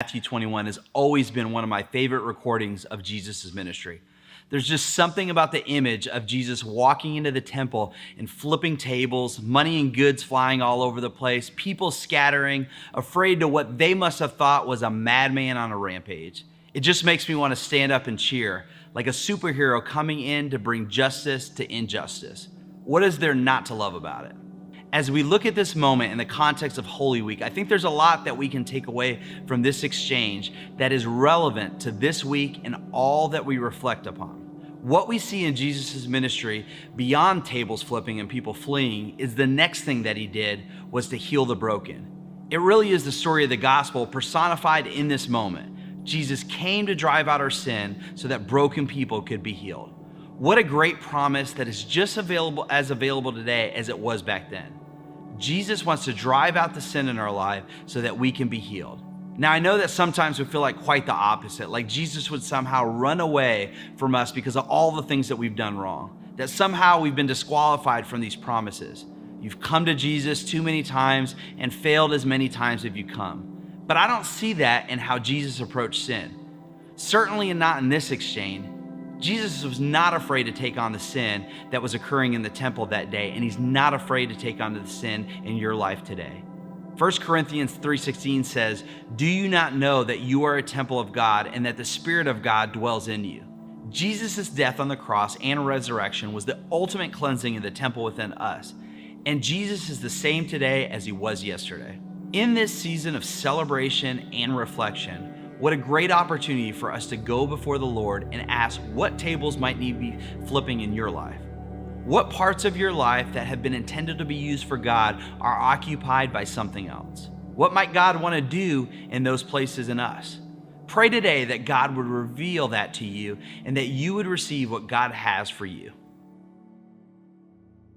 Matthew 21 has always been one of my favorite recordings of Jesus' ministry. There's just something about the image of Jesus walking into the temple and flipping tables, money and goods flying all over the place, people scattering, afraid to what they must have thought was a madman on a rampage. It just makes me want to stand up and cheer, like a superhero coming in to bring justice to injustice. What is there not to love about it? As we look at this moment in the context of Holy Week, I think there's a lot that we can take away from this exchange that is relevant to this week and all that we reflect upon. What we see in Jesus' ministry beyond tables flipping and people fleeing is the next thing that he did was to heal the broken. It really is the story of the gospel personified in this moment. Jesus came to drive out our sin so that broken people could be healed. What a great promise that is just available today as it was back then. Jesus wants to drive out the sin in our life so that we can be healed. Now, I know that sometimes we feel like quite the opposite, like Jesus would somehow run away from us because of all the things that we've done wrong, that somehow we've been disqualified from these promises. You've come to Jesus too many times and failed as many times as you come. But I don't see that in how Jesus approached sin. Certainly not in this exchange. Jesus was not afraid to take on the sin that was occurring in the temple that day, and he's not afraid to take on the sin in your life today. 1 Corinthians 3:16 says, "Do you not know that you are a temple of God and that the Spirit of God dwells in you?" Jesus' death on the cross and resurrection was the ultimate cleansing of the temple within us, and Jesus is the same today as he was yesterday. In this season of celebration and reflection, what a great opportunity for us to go before the Lord and ask what tables might need to be flipping in your life. What parts of your life that have been intended to be used for God are occupied by something else? What might God want to do in those places in us? Pray today that God would reveal that to you and that you would receive what God has for you.